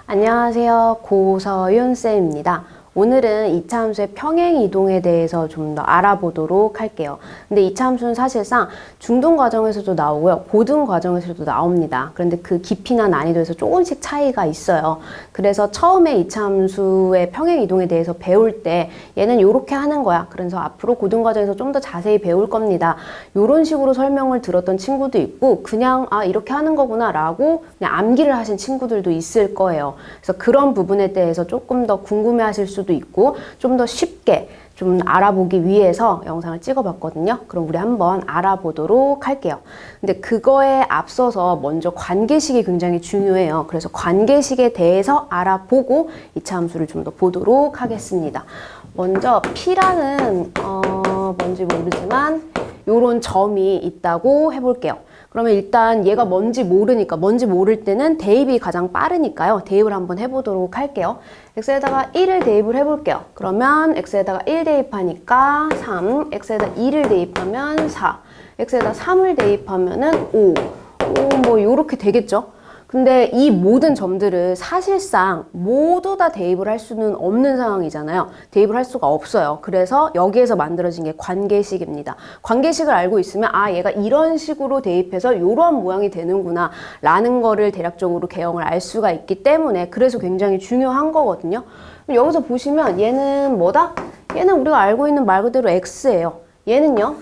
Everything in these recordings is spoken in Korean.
안녕하세요. 고서윤쌤입니다. 오늘은 이차함수의 평행이동에 대해서 좀 더 알아보도록 할게요. 근데 이차함수는 사실상 중등 과정에서도 나오고요. 고등 과정에서도 나옵니다. 그런데 그 깊이나 난이도에서 조금씩 차이가 있어요. 그래서 처음에 이차함수의 평행이동에 대해서 배울 때 얘는 이렇게 하는 거야. 그래서 앞으로 고등 과정에서 좀 더 자세히 배울 겁니다. 이런 식으로 설명을 들었던 친구도 있고 그냥 이렇게 하는 거구나 라고 그냥 암기를 하신 친구들도 있을 거예요. 그래서 그런 부분에 대해서 조금 더 궁금해 하실 수도 있고 좀 더 쉽게 좀 알아보기 위해서 영상을 찍어봤거든요. 그럼 우리 한번 알아보도록 할게요. 근데 그거에 앞서서 먼저 관계식이 굉장히 중요해요. 그래서 관계식에 대해서 알아보고 이차함수를 좀 더 보도록 하겠습니다. 먼저 P라는 뭔지 모르지만 요런 점이 있다고 해볼게요. 그러면 일단 얘가 뭔지 모를 때는 대입이 가장 빠르니까요. 대입을 한번 해보도록 할게요. x에다가 1을 대입을 해볼게요. 그러면 x에다가 1 대입하니까 3, x에다 2를 대입하면 4, x에다 3을 대입하면은 5, 뭐 요렇게 되겠죠. 근데 이 모든 점들을 사실상 모두 다 대입을 할 수는 없는 상황이잖아요. 대입을 할 수가 없어요. 그래서 여기에서 만들어진 게 관계식입니다. 관계식을 알고 있으면 얘가 이런 식으로 대입해서 이러한 모양이 되는구나 라는 거를 대략적으로 개형을 알 수가 있기 때문에 그래서 굉장히 중요한 거거든요. 여기서 보시면 얘는 뭐다? 얘는 우리가 알고 있는 말 그대로 x예요. 얘는요.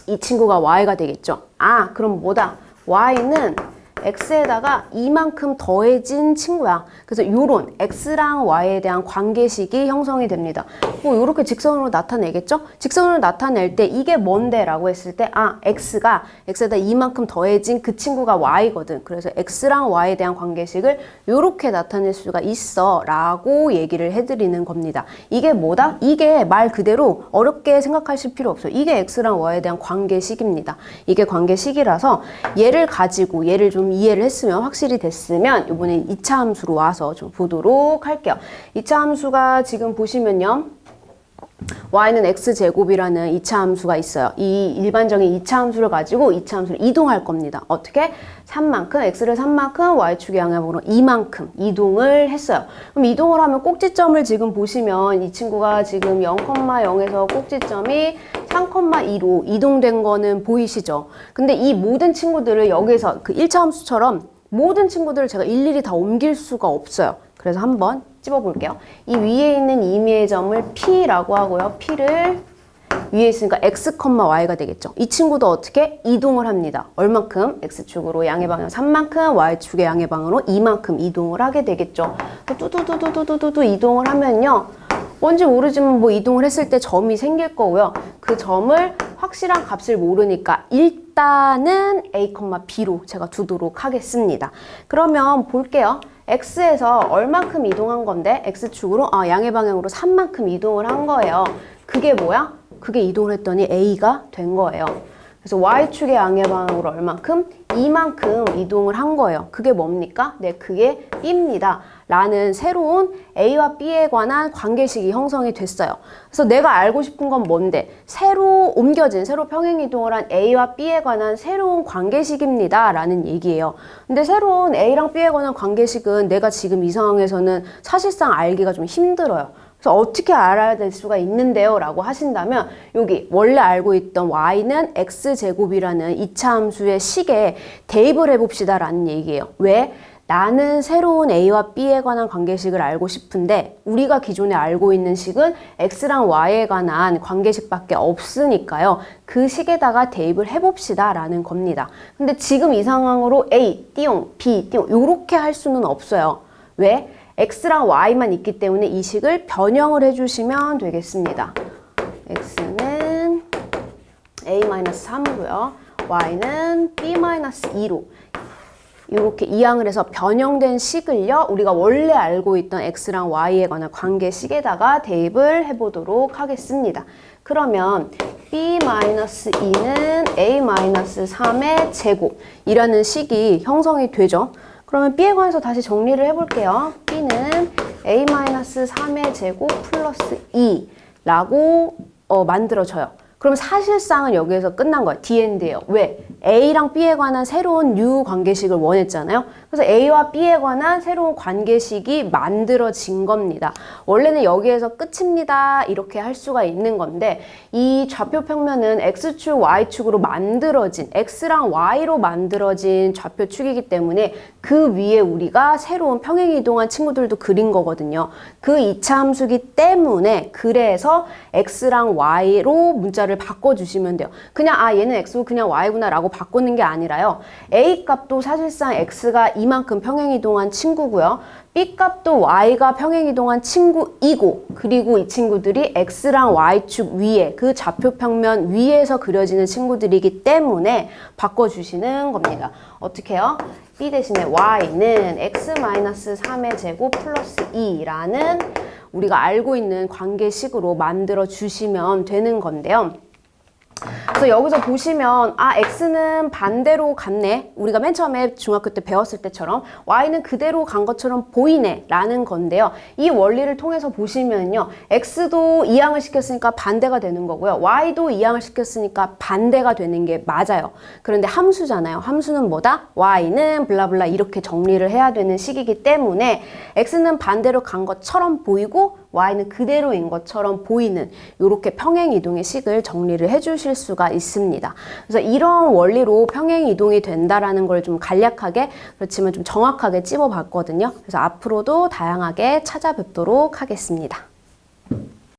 이 친구가 y가 되겠죠. 그럼 뭐다? y는 x에다가 이만큼 더해진 친구야. 그래서 요런 x랑 y에 대한 관계식이 형성이 됩니다. 뭐 요렇게 직선으로 나타내겠죠? 직선으로 나타낼 때 이게 뭔데? 라고 했을 때 x가 x에다 이만큼 더해진 그 친구가 y거든. 그래서 x랑 y에 대한 관계식을 요렇게 나타낼 수가 있어 라고 얘기를 해드리는 겁니다. 이게 뭐다? 이게 말 그대로 어렵게 생각하실 필요 없어요. 이게 x랑 y에 대한 관계식입니다. 이게 관계식이라서 얘를 가지고 얘를 좀 이해를 했으면 확실히 됐으면 이번에 2차 함수로 와서 좀 보도록 할게요. 2차 함수가 지금 보시면요. y는 x제곱이라는 2차 함수가 있어요. 이 일반적인 2차 함수를 가지고 2차 함수를 이동할 겁니다. 어떻게? 3만큼, x를 3만큼, y축의 양변으로 2만큼 이동을 했어요. 그럼 이동을 하면 꼭지점을 지금 보시면 이 친구가 지금 0,0에서 꼭지점이 3,2로 이동된 거는 보이시죠? 근데 이 모든 친구들을 여기서 그 1차 함수처럼 모든 친구들을 제가 일일이 다 옮길 수가 없어요. 그래서 한번 찝어볼게요. 이 위에 있는 임의의 점을 P라고 하고요. P를 위에 있으니까 x, y가 되겠죠. 이 친구도 어떻게? 이동을 합니다. 얼만큼? x축으로 양의 방향 3만큼, y축의 양의 방향으로 2만큼 이동을 하게 되겠죠. 뚜두두두두두두 이동을 하면요. 뭔지 모르지만 뭐 이동을 했을 때 점이 생길 거고요. 그 점을 확실한 값을 모르니까 일단은 a, b로 제가 두도록 하겠습니다. 그러면 볼게요. x에서 얼만큼 이동한 건데 x축으로 양의 방향으로 3만큼 이동을 한 거예요. 그게 뭐야? 그게 이동을 했더니 a가 된 거예요. 그래서 y축의 양의 방향으로 얼만큼? 2만큼 이동을 한 거예요. 그게 뭡니까? 네, 그게 b입니다. 라는 새로운 a와 b에 관한 관계식이 형성이 됐어요. 그래서 내가 알고 싶은 건 뭔데? 새로 평행이동을 한 a와 b에 관한 새로운 관계식입니다. 라는 얘기예요. 근데 새로운 a랑 b에 관한 관계식은 내가 지금 이 상황에서는 사실상 알기가 좀 힘들어요. 그래서 어떻게 알아야 될 수가 있는데요? 라고 하신다면 여기 원래 알고 있던 y는 x제곱이라는 2차 함수의 식에 대입을 해봅시다 라는 얘기예요. 왜? 나는 새로운 a와 b에 관한 관계식을 알고 싶은데 우리가 기존에 알고 있는 식은 x랑 y에 관한 관계식밖에 없으니까요. 그 식에다가 대입을 해봅시다 라는 겁니다. 근데 지금 이 상황으로 a, 띠용, b, 띠용 이렇게 할 수는 없어요. 왜? x랑 y만 있기 때문에 이 식을 변형을 해주시면 되겠습니다. x는 a-3이고요. y는 b-2로 이렇게 이항을 해서 변형된 식을요. 우리가 원래 알고 있던 x랑 y에 관한 관계식에다가 대입을 해보도록 하겠습니다. 그러면 b-2는 a-3의 제곱이라는 식이 형성이 되죠. 그러면 b에 관해서 다시 정리를 해볼게요. b는 a-3의 제곱 플러스 2라고 만들어져요. 그럼 사실상은 여기에서 끝난 거예요. D&D예요. 왜? A랑 B에 관한 새로운 U 관계식을 원했잖아요. 그래서 A와 B에 관한 새로운 관계식이 만들어진 겁니다. 원래는 여기에서 끝입니다. 이렇게 할 수가 있는 건데 이 좌표 평면은 X축, Y축으로 만들어진 X랑 Y로 만들어진 좌표축이기 때문에 그 위에 우리가 새로운 평행이동한 친구들도 그린 거거든요. 그 이차 함수기 때문에 그래서 X랑 Y로 문자를 바꿔주시면 돼요. 그냥 얘는 X고 그냥 Y구나 라고 바꾸는 게 아니라요. A 값도 사실상 X가 이만큼 평행이동한 친구고요. B 값도 Y가 평행이동한 친구이고 그리고 이 친구들이 X랑 Y축 위에 그 좌표평면 위에서 그려지는 친구들이기 때문에 바꿔주시는 겁니다. 어떻게 해요? B 대신에 Y는 X-3의 제곱 플러스 2라는 우리가 알고 있는 관계식으로 만들어 주시면 되는 건데요. 그래서 여기서 보시면 X는 반대로 갔네. 우리가 맨 처음에 중학교 때 배웠을 때처럼 Y는 그대로 간 것처럼 보이네 라는 건데요. 이 원리를 통해서 보시면요. X도 이항을 시켰으니까 반대가 되는 거고요. Y도 이항을 시켰으니까 반대가 되는 게 맞아요. 그런데 함수잖아요. 함수는 뭐다? Y는 블라블라 이렇게 정리를 해야 되는 식이기 때문에 X는 반대로 간 것처럼 보이고 Y는 그대로인 것처럼 보이는 이렇게 평행이동의 식을 정리를 해주실 수가 있습니다. 그래서 이런 원리로 평행이동이 된다라는 걸 좀 간략하게 그렇지만 좀 정확하게 찝어봤거든요. 그래서 앞으로도 다양하게 찾아뵙도록 하겠습니다.